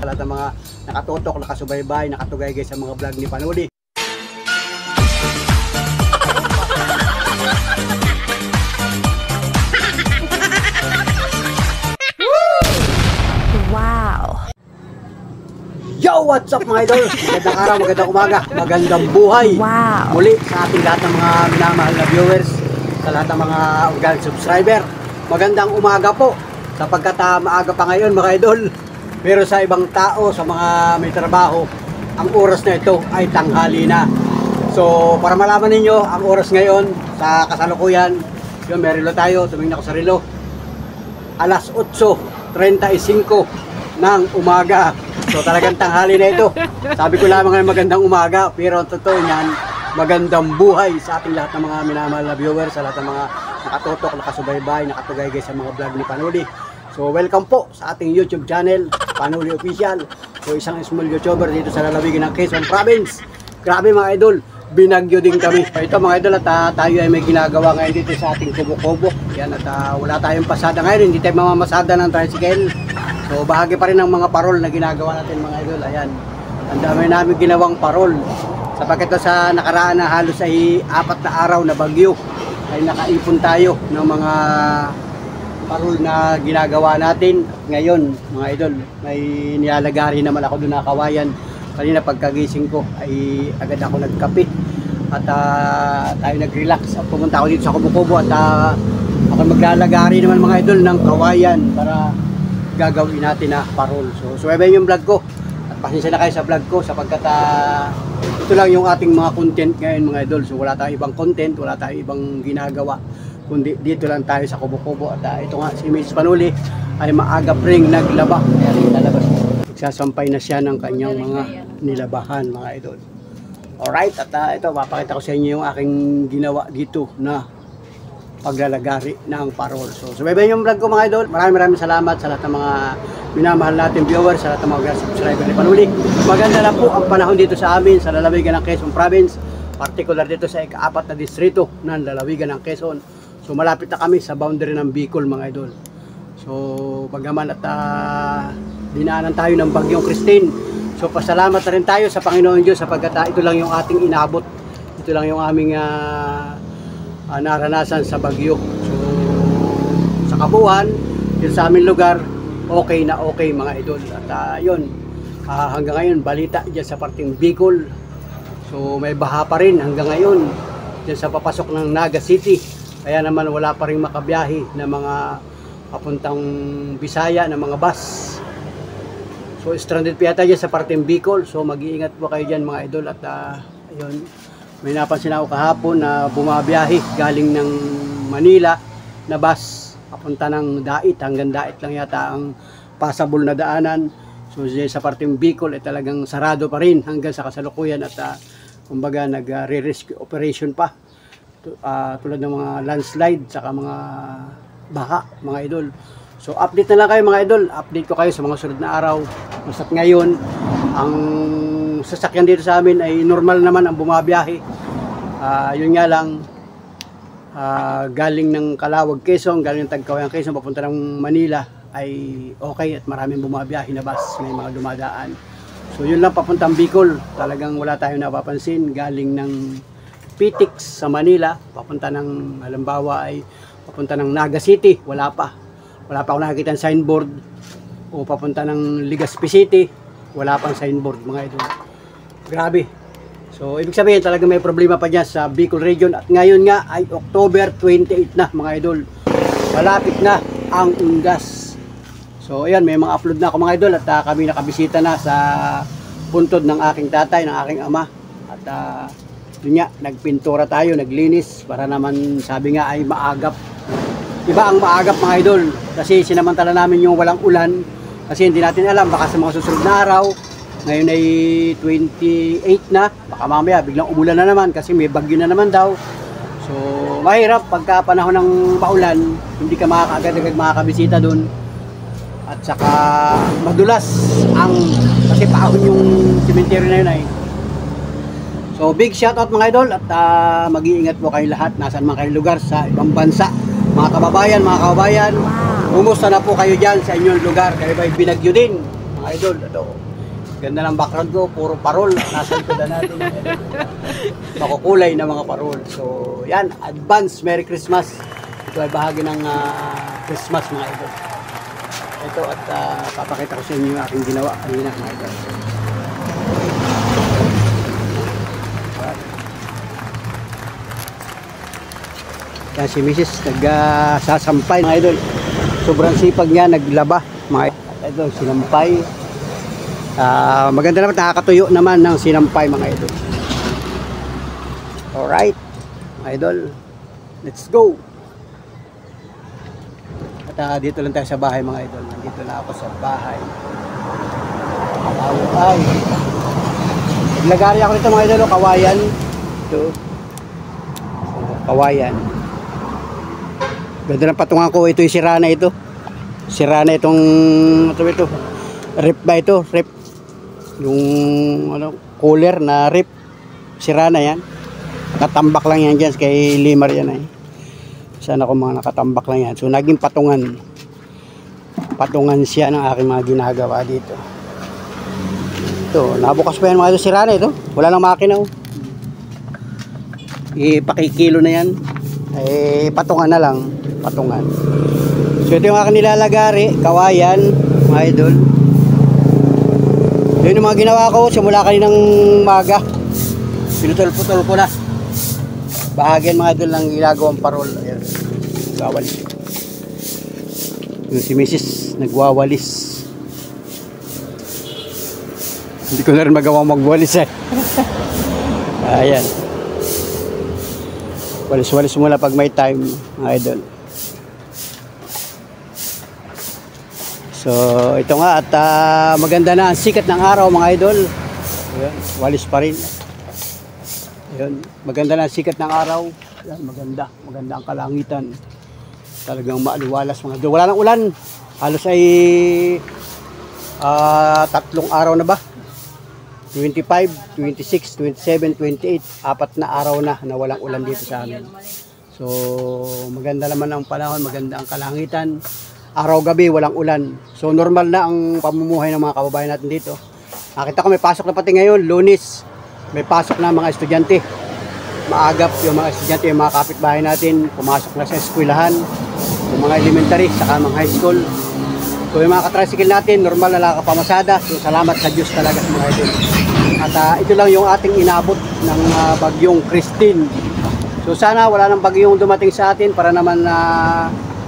Sa lahat ng mga nakatutok, nakasubaybay, nakatugay sa mga vlog ni Panuli. Wow! Yo! What's up mga idol? Magandang araw, magandang umaga, magandang buhay. Wow! Muli sa ating lahat ng mga minamahal na viewers, sa lahat ng mga organic subscriber, magandang umaga po. Sapagkat maaga pa ngayon mga idol, pero sa ibang tao, sa mga may trabaho, ang oras na ito ay tanghali na. So para malaman ninyo ang oras ngayon sa kasalukuyan, yun, may relo tayo, tumingin ako sa relo, alas 8:35 ng umaga. So talagang tanghali na ito. Sabi ko lamang ay magandang umaga, pero ang totoo niyan, magandang buhay sa ating lahat ng mga minamahal na viewers, sa lahat ng mga nakatutok, nakasubaybay, nakatugay sa mga vlog ni Panuli. So welcome po sa ating YouTube channel, Panuli Official. So isang small YouTuber dito sa lalawigan ng Quezon Province. Grabe mga idol, binagyo din kami. Ito mga idol, at tayo ay may ginagawa ngayon dito sa ating kubo-kubo. Yan, at wala tayong pasada ngayon, hindi tayo mamamasada ng tricycle. So bahagi pa rin ng mga parol na ginagawa natin mga idol. Ayan, ang dami namin ginawang parol. Sapagkat sa nakaraan na halos ay 4 na araw na bagyo, ay nakaipon tayo ng mga parol na ginagawa natin. Ngayon mga idol, may nilalagari naman ako doon na kawayan. Kanina pagkagising ko ay agad ako nagkape at tayo nag-relax at pumunta ako dito sa kubo-kubo at ako maglalagari naman mga idol ng kawayan para gagawin natin na parol. So suwaybay yung vlog ko at pasensya na kayo sa vlog ko sapagkat ito lang yung ating mga content ngayon mga idol. So wala tayong ibang content, wala tayong ibang ginagawa, kundi dito lang tayo sa kubo-kubo. At ito nga si Mrs. Panuli ay maaga ring naglaba. Kaya rin lalabas, nagsasampay na siya ng kanyang mga nilabahan mga idol. Alright, at ito mapakita ko sa inyo yung aking ginawa dito na paglalagari ng parol. So subaybayan yung vlog ko mga idol. Maraming salamat sa lahat ng mga minamahal natin viewers, sa lahat ng mga subscriber ni Panuli. Maganda na po ang panahon dito sa amin sa lalawigan ng Quezon Province, particular dito sa ika-4 na distrito ng lalawigan ng Quezon. So malapit na kami sa boundary ng Bicol mga idol. So bagaman at dinaanan tayo ng bagyong Christine. So pasalamat na rin tayo sa Panginoon Diyos sapagkat ito lang yung ating inabot. Ito lang yung aming naranasan sa bagyo. So sa kabuuan, yun sa aming lugar, okay na okay mga idol. At yun, hanggang ngayon balita dyan sa parting Bicol. So may baha pa rin hanggang ngayon dyan sa papasok ng Naga City. Kaya naman wala pa rin makabiyahe na mga papuntang Bisaya na mga bus. So stranded pa yata dyan sa parting Bicol. So mag-iingat po kayo dyan mga idol. At ayun, may napansin ako kahapon na bumabiyahe galing ng Manila na bus papunta ng Dait. Hanggang Dait lang yata ang passable na daanan. So sa parting Bicol ay talagang sarado pa rin hanggang sa kasalukuyan. At kumbaga nag-re-rescue operation pa. Tulad ng mga landslide saka mga baha mga idol. So update na lang kayo mga idol. Update ko kayo sa mga sunod na araw. Basta't ngayon ang sasakyan dito sa amin ay normal naman ang bumabiyahe. Yun nga lang, galing ng Calawag, Quezon, galing ng Tagkawayan, Quezon, papunta ng Manila ay okay at maraming bumabiyahe na bus, may mga dumadaan. So yun lang papuntang Bicol, talagang wala tayong napapansin. Galing ng Pitix sa Manila, papunta ng halimbawa ay papunta ng Naga City, wala pa ako nakikita ng signboard. O papunta ng Legazpi City, wala pang signboard mga idol. Grabe. So ibig sabihin talaga may problema pa dyan sa Bicol region. At ngayon nga ay October 28 na mga idol. Malapit na ang undas. So ayan, may mga upload na ako mga idol. At kami nakabisita na sa puntod ng aking tatay, ng aking ama. At yun nga, nagpintura tayo, naglinis para naman sabi nga ay maagap. Iba ang maagap mga idol kasi sinamantala namin yung walang ulan. Kasi hindi natin alam, baka sa mga susunod na araw, ngayon ay 28 na, baka mamaya biglang umulan na naman kasi may bagyo na naman daw. So mahirap pagka panahon ng paulan, hindi ka agad-agad makakabisita doon. At saka madulas kasi paahon yung cemetery na yun ay. So big shoutout mga idol at mag-iingat po kayo lahat, nasan man kayong lugar sa ibang bansa. Mga kababayan, kumusta na po kayo dyan sa inyong lugar? Kayo ba'y binagyo din? Mga mga idol. Ito, ganda ng background ko, puro parol. Nasa likodan natin. Makukulay na mga parol. So, yan, advance Merry Christmas. Ito ay bahagi ng Christmas mga idol. Ito at papakita ko sa inyo yung aking ginawa kanina mga idol. Yan si Mrs. nagsasampay mga idol. Sobrang sipag niya, naglaba mga idol, sinampay. Maganda naman, nakakatuyo naman ng sinampay mga idol. Alright mga idol, let's go. At dito lang tayo sa bahay mga idol. Nandito na ako sa bahay. Ay, naglagari ako nito mga idol, kawayan. Ito, kawayan. Ganda ng patungan ko. Ito yung sira na ito. Sira na itong ito. Rip ba ito? Rip. Yung cooler na rip. Sira na yan. Nakatambak lang yan dyan. Kay Limar yan eh. Sana ko mga nakatambak lang yan. So naging patungan. Patungan siya ng aking mga ginagawa dito. Ito. Nabukas pa yan mga ito. Sira na ito. Wala nang makina oh. Ipakikilo na yan. Patungan na lang. Patungan. So ito yung aking nilalagari, kawayan, mga idol. Yun yung mga ginawa ko simula kaninang maga. Pinutol-putol ko na. Bahagyan mga idol ng ginagawang parol. Ayan. Nagwawalis. Yung si Mrs. nagwawalis. Hindi ko na rin magawang magwalis eh. Ayan. Walis-walis muna pag may time mga idol. So ito nga at maganda na ang sikat ng araw mga idol. Ayan, walis pa rin. Ayan, maganda na ang sikat ng araw. Ayan, maganda ang kalangitan. Talagang maaliwalas mga idol. Wala nang ulan. Halos ay 3 araw na ba? 25, 26, 27, 28. 4 na araw na walang ulan dito sa amin. So maganda naman ang panahon, maganda ang kalangitan. Araw-gabi walang ulan. So normal na ang pamumuhay ng mga kababayan natin dito. Nakita ko may pasok na pati ngayon, Lunes. May pasok na mga estudyante. Maagap yung mga estudyante, yung mga kapitbahay natin, pumasok na sa eskwelahan, yung mga elementary, saka mga high school. So yung mga katricycle natin, normal na nakapamasada. So salamat sa Diyos talaga mga idol. At ito lang yung ating inabot ng bagyong Christine. So sana wala nang bagyong dumating sa atin para naman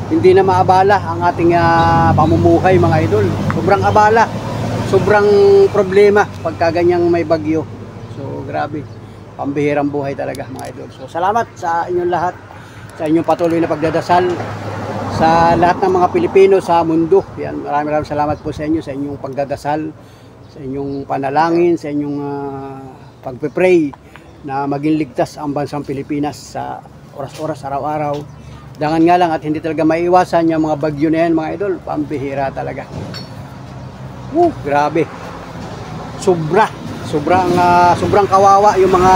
hindi na maabala ang ating pamumuhay mga idol. Sobrang abala, sobrang problema pagka ganyang may bagyo. So grabe, pambihirang buhay talaga mga idol. So salamat sa inyong lahat, sa inyong patuloy na pagdadasal, sa lahat ng mga Pilipino sa mundo. Yan, maraming salamat po sa inyo, sa inyong pagdadasal, sa inyong panalangin, sa inyong pagpe-pray na maging ligtas ang bansang Pilipinas sa oras-oras, araw-araw. Dangan nga lang at hindi talaga maiiwasan yung mga bagyo na yan mga idol. Pambihira talaga. Grabe. Sobrang kawawa yung mga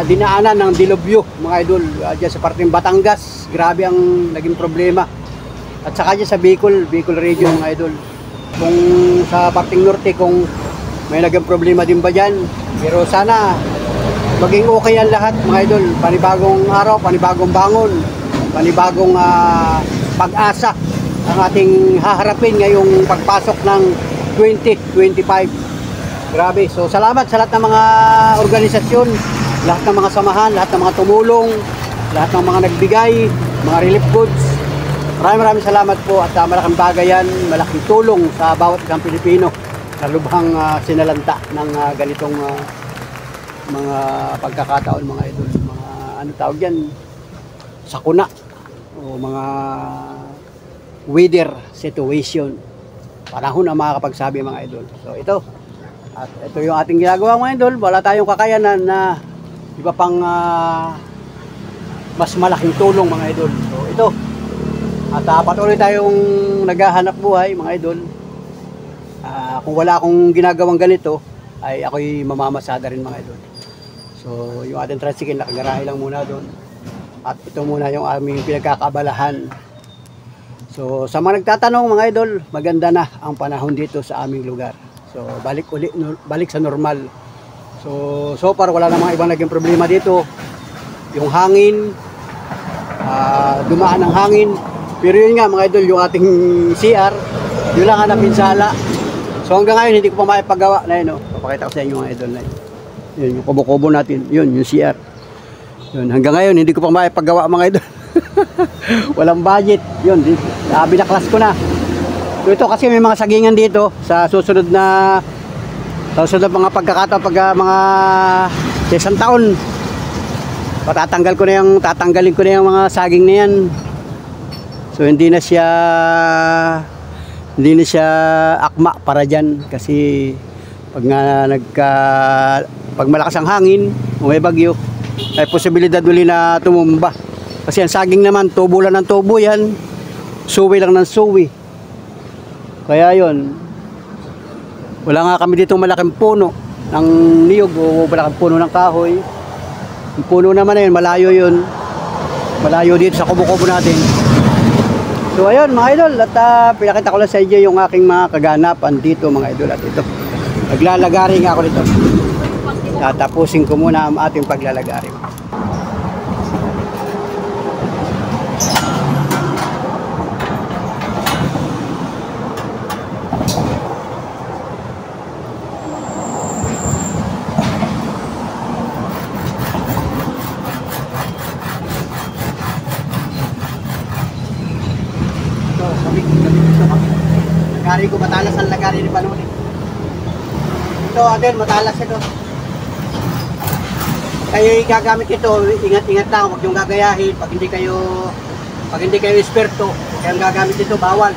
dinaanan ng dilubyo mga idol. Diyan sa parteng Batangas, grabe ang naging problema. At saka dyan sa Bicol region mga idol. Kung sa parteng Norte, kung may naging problema din ba dyan. Pero sana maging okay ang lahat mga idol. Panibagong araw, panibagong bangon, panibagong pag-asa ang ating haharapin ngayong pagpasok ng 2025. Grabe. So salamat sa lahat ng mga organisasyon, lahat ng mga samahan, lahat ng mga tumulong, lahat ng mga nagbigay, mga relief goods. Maraming salamat po at malaking bagay yan, malaking tulong sa bawat isang Pilipino sa lubhang sinalanta ng ganitong mga pagkakataon mga idol, mga ano tawag yan, sakuna o mga weather situation, panahon ang makakapagsabi mga idol. So ito, at ito yung ating ginagawa mga idol. Wala tayong kakayanan na iba pang mas malaking tulong mga idol. So ito, at patuloy tayong naghahanap buhay mga idol. Kung wala akong ginagawang ganito ay ako'y mamamasada rin mga idol. So yung ating tricycle nakagarahe lang muna doon. At ito muna yung aming pinagkakabalahan So sa mga nagtatanong mga idol, maganda na ang panahon dito sa aming lugar. So balik sa normal. So far wala namang ibang naging problema dito. Yung hangin, dumaan ng hangin. Pero yun nga mga idol, yung ating CR, yun lang ang napinsala. So hanggang ngayon hindi ko pa maipagawa na yun. Papakita ko sa inyo mga idol na yun. Yun yung kubo-kubo natin, yun yung CR. Yun, hanggang ngayon hindi ko pa maipagawa mga idol. Walang budget. Yun, binaklas ko na. So, ito kasi may mga sagingan dito sa susunod na mga pagkakataon, pag mga isang taon. Tatanggalin ko na yung mga saging na yan. So hindi na siya akma para diyan kasi pag malakas ang hangin, may bagyo, ay posibilidad uli na tumumba. Kasi ang saging naman, tubo lang ng tubo yan, suwi lang ng suwi. Kaya yon, wala nga kami dito malaking puno ng niyog o malaking puno ng kahoy. Yung puno naman na yun, malayo yun. Malayo dito sa kubo-kubo natin. So ayun mga idol, at pinakita ko lang sa inyo yung aking mga kaganapan dito mga idol. At ito, naglalagari nga ako dito. Tatapusin ko muna ang ating paglalagari. Lagari ko, matalas ang lagari ni Panuli. Ito again, matalas ito. Kayo gagamit ito, ingat-ingat lang, huwag yung gagayahin. Pag hindi kayo esperto, kaya gagamit ito, bawal.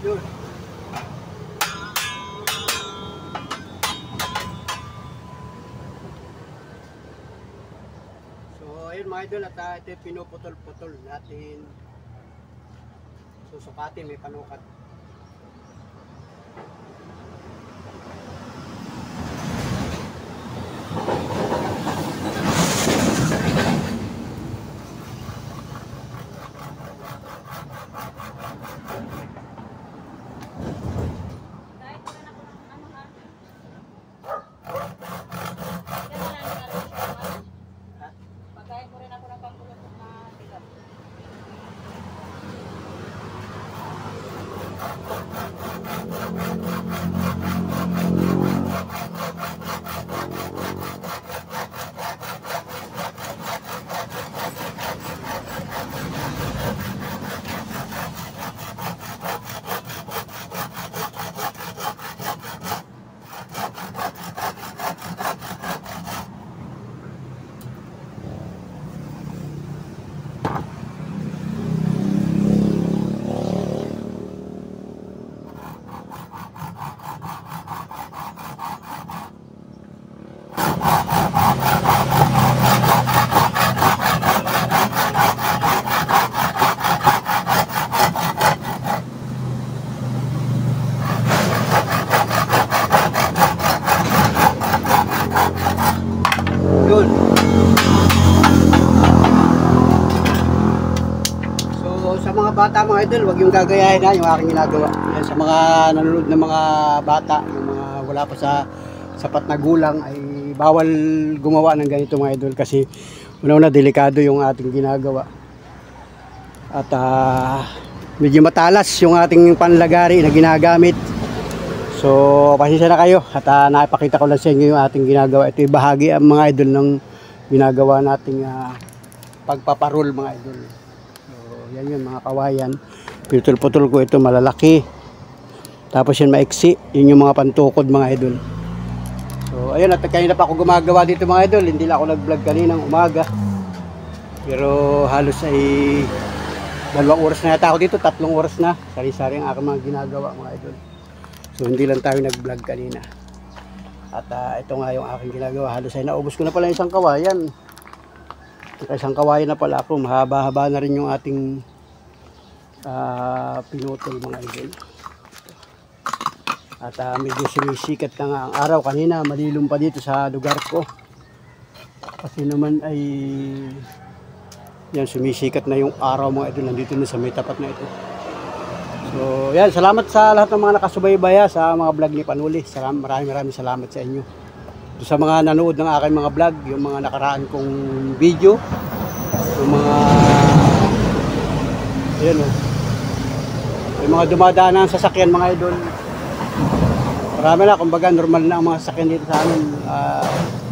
Yun. So ayun mga idol, at ito pinuputol-putol natin. Susukatin, may panukat. Yun. So sa mga bata mga idol, wag yung gagayahin na yung aking ginagawa. Yan, sa mga nanonood ng mga bata, yung mga wala pa sa sapat na gulang, ay bawal gumawa ng ganito mga idol kasi Una-una, delikado yung ating ginagawa. At medyo matalas yung ating panlagari na ginagamit. So, pasensya na kayo. At nakipakita ko lang sa inyo yung ating ginagawa. Ito yung bahagi ang mga idol ng ginagawa nating pagpaparol mga idol. So, yan yun mga kawayan. Putol-putol ko ito malalaki. Tapos yun maiksi. Yun yung mga pantukod mga idol. So, ayun, at kanina pa ako gumagawa dito mga idol. Hindi lang ako nag-vlog kaninang umaga. Pero halos ay 2 oras na yata ako dito, 3 oras na. Sari-sari ang aking mga ginagawa mga idol. So hindi lang tayo nag-vlog kanina. At ito nga yung aking ginagawa. Halos ay naubos ko na pala isang kawayan. Isang kawayan na pala ako. Mahaba-haba na rin yung ating pinutol mga idol. At medyo sumisikat na nga ang araw. Kanina malilom pa dito sa lugar ko. Kasi naman ay yan, sumisikat na yung araw mga idol. Nandito na sa may tapat na ito. So yan, salamat sa lahat ng mga nakasubaybaya sa mga vlog ni Panuli. Maraming salamat sa inyo. Sa mga nanood ng aking mga vlog, yung mga nakaraan kong video, yung mga ayan o, yung mga dumadaan ng sasakyan mga idol. Marami na, kumbaga normal na ang mga sasakyan dito sa amin.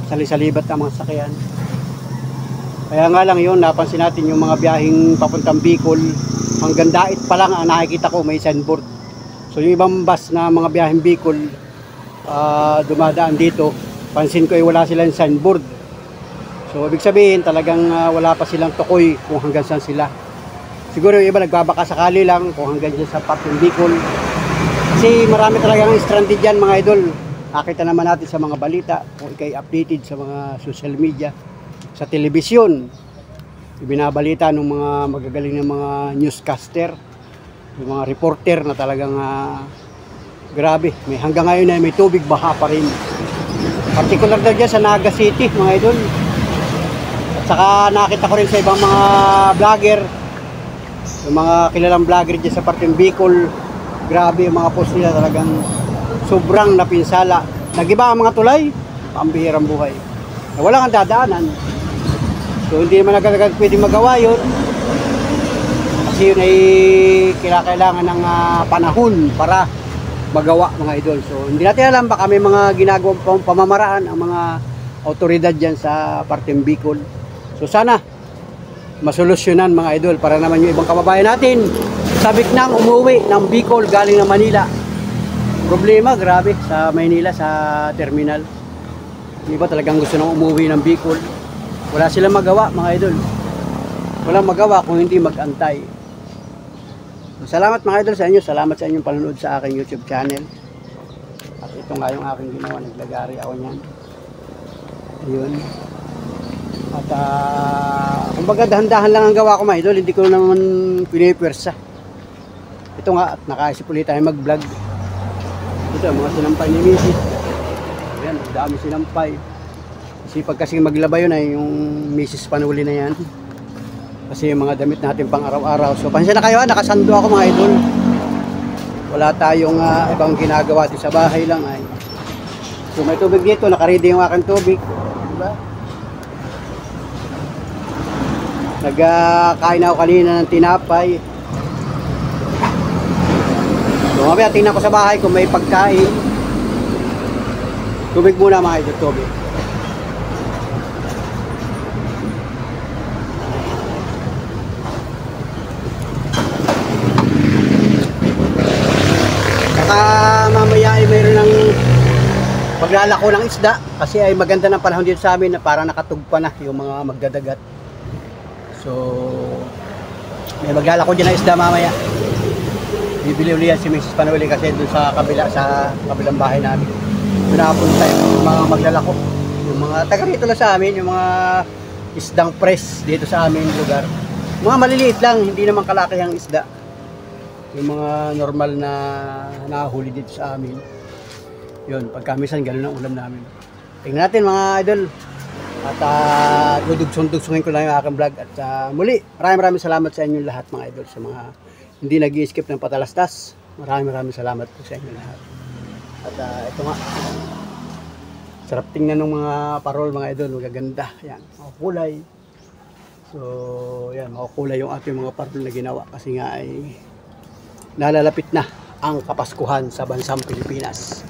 Salisalibat ang mga sasakyan. Kaya nga lang yun, napansin natin yung mga biyaheng papuntang Bicol, hanggang Dait pa lang ang nakikita ko may signboard. So yung ibang bus na mga biyaheng Bicol dumadaan dito, pansin ko ay wala silang signboard. So ibig sabihin talagang wala pa silang tukoy kung hanggang saan sila. Siguro yung iba nagbabaka sakali lang kung hanggang dyan sa papuntang Bicol. Kasi marami talagang stranded dyan mga idol. Nakita naman natin sa mga balita, kung ikay updated sa mga social media, sa telebisyon, ibinabalita ng mga magagaling ng mga newscaster, yung mga reporter na talagang grabe, may hanggang ngayon ay may tubig baha pa rin. Particular na dyan sa Naga City mga idol. At saka nakita ko rin sa ibang mga vlogger, yung mga kilalang vlogger dyan sa parteng Bicol, grabe yung mga post nila, talagang sobrang napinsala. Nagiba ang mga tulay, pambihirang buhay, wala kang dadaanan. So hindi naman agad-agad pwede magawa yun, kasi yun ay kailangan ng panahon para magawa mga idol. So hindi natin alam, baka may mga ginagawang pamamaraan ang mga autoridad dyan sa parteng Bicol. So sana masolusyonan mga idol, para naman yung ibang kababayan natin sabik nang umuwi ng Bicol galing ng Manila. Problema grabe sa Maynila sa terminal. Di ba talagang gusto nang umuwi ng Bicol? Wala silang magawa mga idol. Walang magawa kung hindi mag-antay. So, salamat mga idol sa inyo. Salamat sa inyong panonood sa aking YouTube channel. At ito nga yung aking ginawa. Naglagari ako niyan. Ayun. At kumbaga dahan-dahan lang ang gawa ko mga idol. Hindi ko naman pinipwersa. Ito nga, at nakaisip ulit tayo mag-vlog. Ito mga sinampay ni Mrs. Ayan, dami sinampay. Sipag kasi maglaba yun ay yung Mrs. Panuli na yan. Kasi yung mga damit natin pang araw-araw. So pansya na kayo, nakasando ako mga idol. Wala tayong ibang ginagawa dito sa bahay lang ay. So may tubig dito, nakaready yung aking tubig. Diba? Nagkain ako kanina ng tinapay. So mamaya tingnan ko sa bahay kung may pagkain. Tubig muna mga idol, tubig. Mamaya ay mayroon ng paglalako ng isda, kasi ay maganda ng panahon dito sa amin na parang nakatugpa na yung mga magdadagat. So may maglalako dyan ng isda mamaya. Bibili uli yan si Mrs. Panuli kasi doon sa kabilang bahay namin. Doon nakapunta yung mga maglalako, yung mga taga rito lang sa amin, yung mga isdang press dito sa aming lugar. Mga maliliit lang, hindi naman kalaki ang isda. Yung mga normal na nahuli dito sa amin. Yun, pagkamisan ganun ang ulam namin. Tingnan natin mga idol. At dudugsong-dugsongin ko lang yung aking vlog. At muli, maraming salamat sa inyo lahat mga idol. Sa mga hindi nag-i-skip ng patalastas, maraming salamat po sa inyo lahat. At ito nga, sarap tingnan ng mga parol mga idol. Magaganda, yan, mga kulay. So, yan, makukulay yung ating mga parol na ginawa kasi nga ay nalalapit na ang Kapaskuhan sa bansang Pilipinas.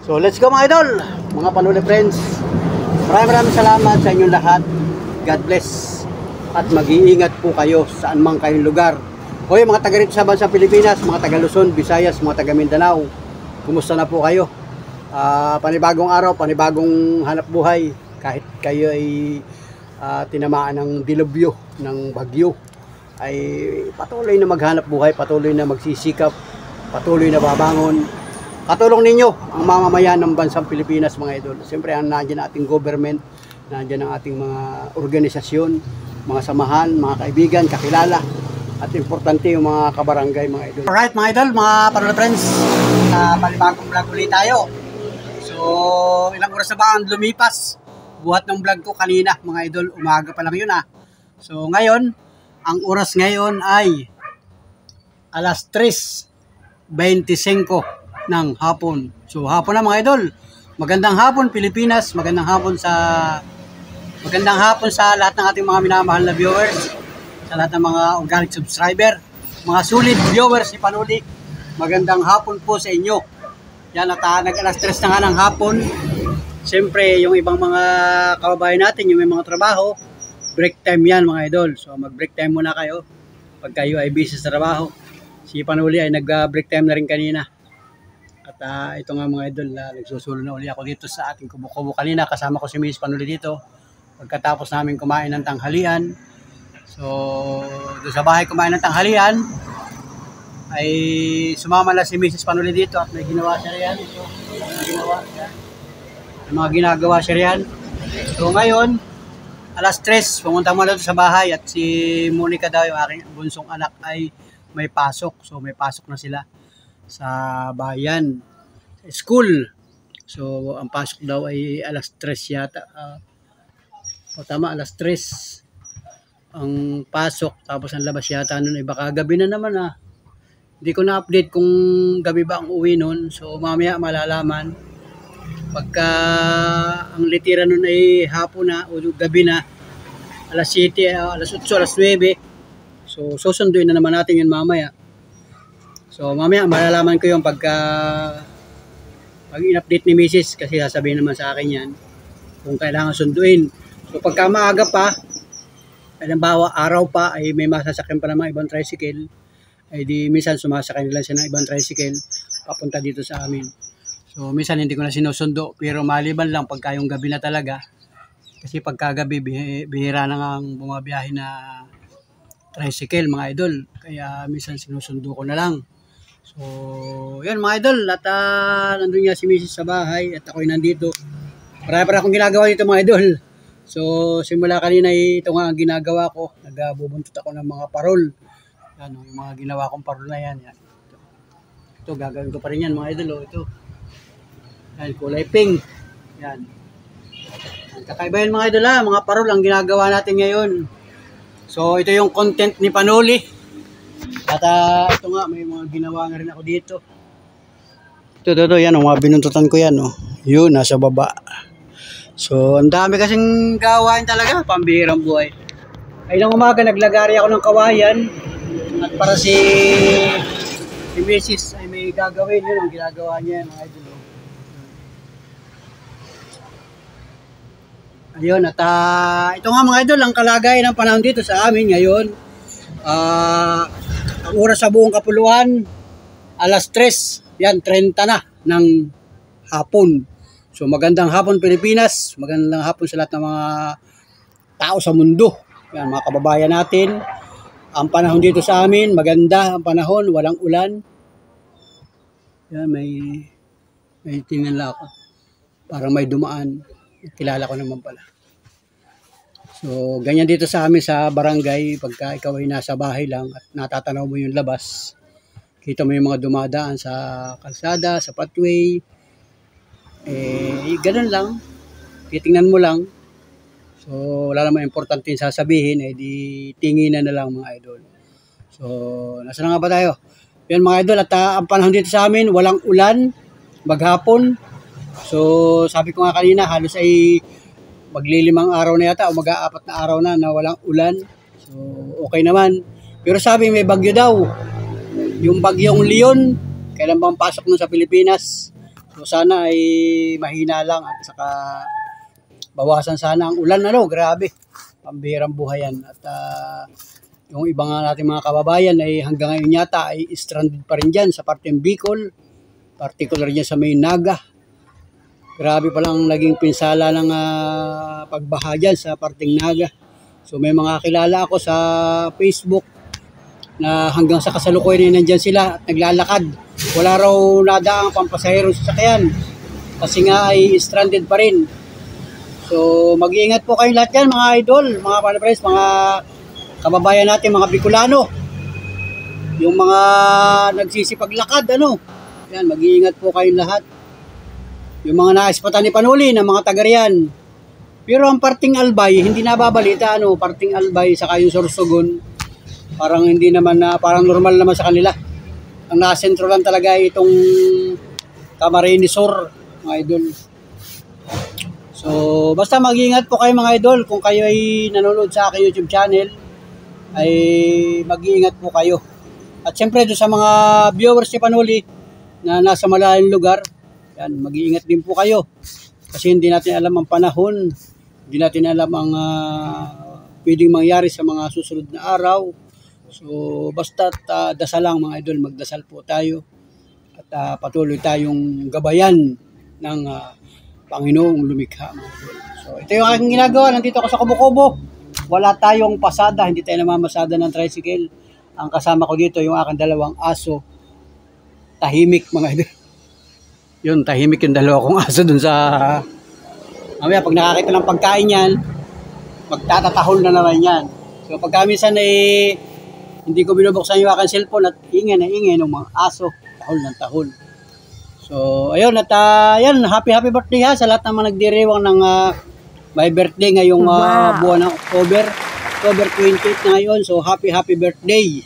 So, let's go mga idol, mga Panuli friends. Maraming salamat sa inyong lahat. God bless. At mag-iingat po kayo saan man kayong lugar. Hoy, mga taga rito sa bansang Pilipinas, mga taga Luzon, Visayas, mga taga Mindanao, kumusta na po kayo? Panibagong araw, panibagong hanap buhay. Kahit kayo ay tinamaan ng dilubyo, ng bagyo, ay patuloy na maghanap buhay, patuloy na magsisikap, patuloy na babangon. Katulong ninyo ang mamamayan ng bansang Pilipinas mga idol. Siyempre, nandiyan ating government, nandiyan ang ating mga organisasyon, mga samahan, mga kaibigan, kakilala, at importante yung mga kabarangay mga idol. Alright mga idol, mga Panuli friends, panibagong vlog ulit tayo. So, ilang oras na ba ang lumipas? Buhat ng vlog ko kanina mga idol, umaga pa lang yun So ngayon, ang oras ngayon ay alas 3:25 ng hapon. So hapon na mga idol. Magandang hapon Pilipinas, magandang hapon sa lahat ng ating mga minamahal na viewers, sa lahat ng mga organic subscriber, mga solid viewers ni Panuli. Magandang hapon po sa inyo. Yan at nag-alas 3 na nga ng hapon. Siyempre, yung ibang mga kababayan natin, yung may mga trabaho, break time yan mga idol. So, mag-break time muna kayo pag kayo ay busy sa trabaho. Si Panuli ay nag-break time na rin kanina. At ito nga mga idol, nagsusulo na uli ako dito sa ating kubo-kubo kanina. Kasama ko si Miss Panuli dito. Pagkatapos namin kumain ng tanghalian. So, doon sa bahay kumain ng tanghalian, ay sumama na si Mrs. Panuli dito at may ginawa siya riyan. So, mga ginagawa siya riyan. So ngayon, alas 3, pumunta mo na sa bahay at si Monica daw, yung aking bunsong anak, ay may pasok. So may pasok na sila sa bayan, school. So ang pasok daw ay alas 3 yata. Tama, alas 3 ang pasok. Tapos ang labas yata nun ay baka gabi na naman Hindi ko na-update kung gabi ba ang uwi nun. So mamaya malalaman. Pagka ang litira nun ay hapon na o gabi na, alas 7, alas 8, alas 9. So susunduin na naman natin yun mamaya. So mamaya malalaman ko yung pag in-update ni Mrs. kasi sasabihin naman sa akin yan kung kailangan sunduin. So pagka maaga pa, halimbawa araw pa, ay may masasakyan pa naman ibang tricycle, ay di minsan sumasakay nila siya ng ibang tricycle papunta dito sa amin. So minsan hindi ko na sinusundo, pero maliban lang pagka yung gabi na talaga. Kasi pagka gabi bihira na nga ang bumabiyahe na tricycle mga idol. Kaya minsan sinusundo ko na lang. So yan mga idol, at nandun nga si Mrs. sa bahay at ako'y nandito. Marami pa akong ginagawa dito mga idol. So simula kanina ito nga ang ginagawa ko. Nagbubuntot ako ng mga parol. Yan, yung mga ginawa kong parol na yan. Ito gagawin ko pa rin yan mga idol. Ito. Yan, kulay pink. Yan. Kakaiba yan mga idol mga parol ang ginagawa natin ngayon. So ito yung content ni Panuli. At ito nga, may mga ginawa nga rin ako dito. Ito, yan, mga binuntutan ko yan. Yun, nasa baba. So ang dami kasing gawain talaga, pambihirang buhay. Ay nang umaga, naglagari ako ng kawayan. At para si Mrs. ay may gagawin, yun ang ginagawa niya mga idol. Ayun, at ito nga mga idol, ang kalagayan ng panahon dito sa amin ngayon. Ang oras sa buong kapuluan, alas 3, yan, 30 na ng hapon. So magandang hapon Pilipinas, magandang hapon sa lahat ng mga tao sa mundo. Yan, mga kababayan natin. Ang panahon dito sa amin, maganda ang panahon, walang ulan. Yan, may tingnan lang ako. Parang may dumaan. Kilala ko naman pala. So, ganyan dito sa amin sa barangay, pagka ikaw ay nasa bahay lang at natatanaw mo yung labas, kita mo yung mga dumadaan sa kalsada, sa pathway, ganun lang, titingnan mo lang. So, wala namang importante yung sasabihin, di tinginan na lang mga idol. So, nasa na nga ba tayo? Yan mga idol, at ang panahon dito sa amin, walang ulan, maghapon. So, sabi ko nga kanina, halos ay maglilimang araw na yata o mag-aapat na araw na walang ulan. So, okay naman. Pero sabi may bagyo daw. Yung bagyong Leon, kailan bang pasok nun sa Pilipinas? So, sana ay mahina lang at saka bawasan sana ang ulan. Grabe. Pambihirang buhay yan. At yung iba nga natin mga kababayan ay hanggang ngayon yata ay stranded pa rin dyan sa parteng Bicol. Particular dyan sa may Naga. Grabe palang naging pinsala ng pagbaha dyan sa parteng Naga. So may mga kilala ako sa Facebook na hanggang sa kasalukuyan ay nandyan sila at naglalakad. Wala raw nadaang pampasahero sa sasakyan kasi nga ay stranded pa rin. So mag-iingat po kayo lahat yan mga idol, mga panapress, mga kababayan natin, mga Bicolano. Yung mga nagsisipaglakad, yan, mag-iingat po kayo lahat. Yung mga naispatan ni Panuli ng mga taga-riyan. Pero ang parting Albay, hindi nababalita, parting Albay sa yung Sorsogon, parang hindi naman parang normal naman sa kanila. Ang nasentro lang talaga itong Camarines Sur, mga idol. So, basta mag-iingat po kayo mga idol. Kung kayo ay nanonood sa aking YouTube channel, ay mag-iingat po kayo. At syempre doon sa mga viewers ni Panuli na nasa malayong lugar, yan, mag-iingat din po kayo. Kasi hindi natin alam ang panahon, hindi natin alam ang pwedeng mangyari sa mga susunod na araw. So basta dasal lang mga idol, magdasal po tayo at patuloy tayong gabayan ng Panginoong lumikha. So ito yung aking ginagawa, nandito ako sa Kubo-Kubo. Wala tayong pasada, hindi tayo namamasada ng tricycle. Ang kasama ko dito yung aking dalawang aso. Tahimik mga idol. Yun, tahimik yung dalawa kong aso dun sa... Mamaya pag nakakita ng pagkain yan, magtatatahol na naman yan. So pagka minsan hindi ko binubuksan yung aking cellphone at ingay ng mga aso. Tahol ng tahol. So ayun, at yan, happy birthday sa lahat ng mga nagdiriwang ng my birthday ngayong buwan ng October 28 na ngayon. So happy birthday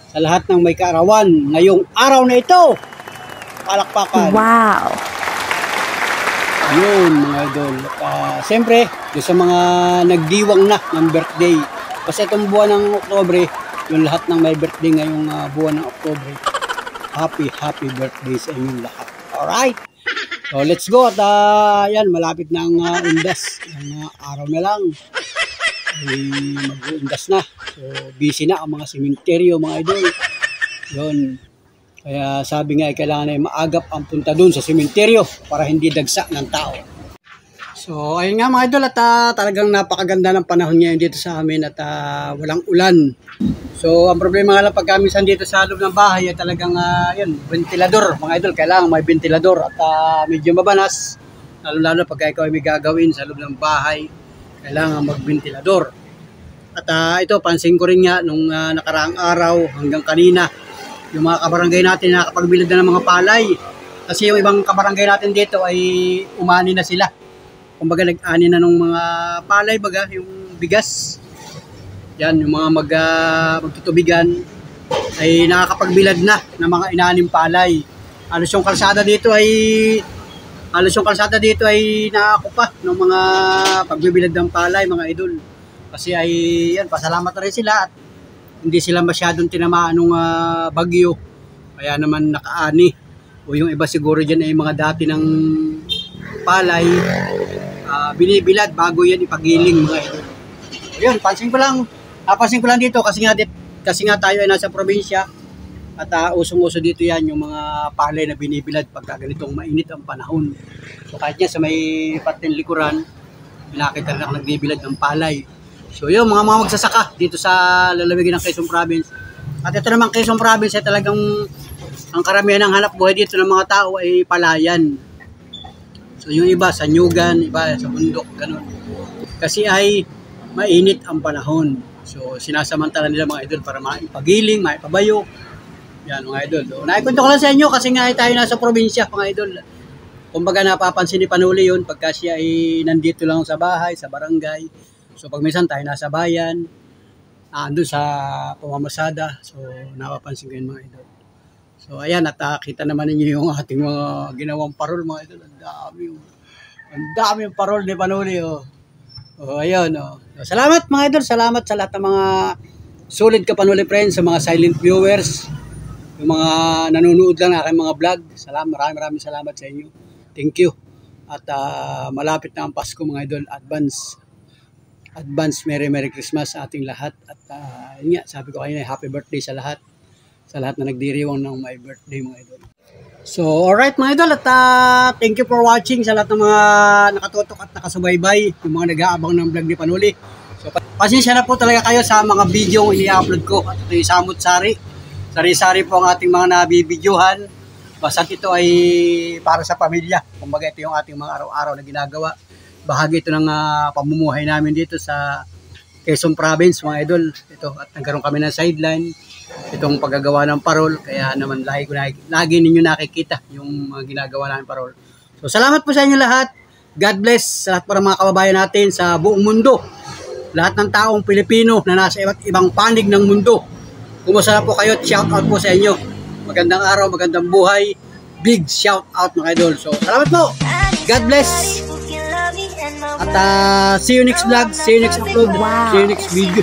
sa lahat ng may kaarawan ngayong araw na ito. Palakpakan. Wow! Yun mga idol. Siyempre, sa mga nagdiwang na ng birthday. Kasi itong buwan ng Oktobre, yung lahat ng may birthday ngayong buwan ng Oktobre. Happy birthday sa inyong lahat. Alright? So let's go. At yan, malapit na ang undas. Ang araw na lang ay mag-undas na. So busy na ang mga sementeryo mga idol. Yun. Kaya sabi nga kailangan ay maagap ang punta dun sa sementeryo para hindi dagsa ng tao. So ayun nga mga idol, at talagang napakaganda ng panahon ngayon dito sa amin at walang ulan. So ang problema nga lang pag kami dito sa loob ng bahay ay talagang ventilador mga idol. Kailangan may ventilador at medyo mabanas. Lalo pag ikaw ay may gagawin sa loob ng bahay, kailangan mag-ventilador. At ito pansin ko rin nga nung nakaraang araw hanggang kanina, yung mga kabarangay natin na nakapagbilad na ng mga palay. Kasi yung ibang kabarangay natin dito ay umani na sila. Kumbaga nag-ani na ng mga palay baga, yung bigas. Yan, yung mga magtutubigan ay nakakapagbilad na ng mga inanim palay. Halos yung kalsada dito ay nakakupa ng mga pagbibilad ng palay mga idol. Kasi ay yan, pasalamat na rin sila at hindi sila masyadong tinamaan ng bagyo. Kaya naman nakaani. O yung iba siguro dyan ay mga dati ng palay, binibilad bago yan ipagiling mga idol. Yun, pansin ko lang dito kasi nga tayo ay nasa probinsya at usong-uso dito yan yung mga palay na binibilad pagka ganitong mainit ang panahon. So kahit yan sa may parteng likuran, nakita rin ako nagbibilad ng palay. So yun, mga magsasaka dito sa lalamigin ng Quezon Province. At ito naman Quezon Province ay talagang ang karamihan ng hanap buhay dito ng mga tao ay palayan. So yung iba sa nyugan, iba sa bundok, ganun. Kasi ay mainit ang panahon. So sinasamantala nila mga idol para maipagiling, maipabayo. Yan mga idol. So, naikwento ko lang sa inyo kasi nga ay tayo nasa probinsya mga idol. Kumbaga napapansin ni Panuli yun pagka siya ay nandito lang sa bahay, sa barangay. So pag minsan tayo nasa bayan, andun sa pamamasada, so napapansin ko yun mga idol. So ayan, at kita naman ninyo yung ating mga ginawang parol mga idol. Ang dami yung parol ni Panuli. Oh. Ayun, oh. So, salamat mga idol, salamat sa lahat ng mga solid kapanuli friends, sa mga silent viewers, yung mga nanonood lang ng aking mga vlog. Salamat, maraming salamat sa inyo. Thank you. At malapit na ang Pasko mga idol. Advance Merry Christmas sa ating lahat. At yun nga, sabi ko kanina, happy birthday sa lahat na nagdiriwang ng my birthday mga idol. So, alright mga idol, at thank you for watching sa lahat ng mga nakatutok at nakasubaybay, yung mga nag-aabang ng vlog ni Panuli. So, pasensya na po talaga kayo sa mga video ini-upload ko. At ito yung samut-sari. Sari-sari po ang ating mga nabibidyohan. Basta ito ay para sa pamilya. Kumbaga ito yung ating mga araw-araw na ginagawa. Bahagi ito ng pamumuhay namin dito sa Quezon Province mga idol. Ito, at nagkaroon kami ng sideline. Itong paggagawa ng parol, kaya naman lagi ninyo nakikita yung mga ginagawa namin parol. So salamat po sa inyo lahat. God bless sa lahat po ng mga kababayan natin sa buong mundo. Lahat ng taong Pilipino na nasa iba't ibang panig ng mundo. Kumusta na po kayo? Shout out po sa inyo. Magandang araw, magandang buhay. Big shout out mga idol. So salamat po. God bless. At see you next vlog, see you next upload, see you next video.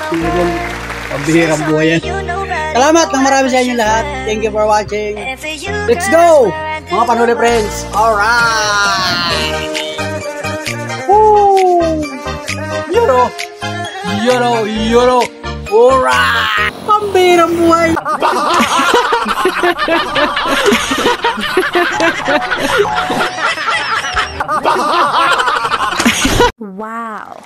Pambihirang buhay yan. Salamat ng marami sa inyo lahat. Thank you for watching. Let's go! Mga Panuli friends. Alright! Woo! Yoro! Alright! Pambihirang buhay! Wow.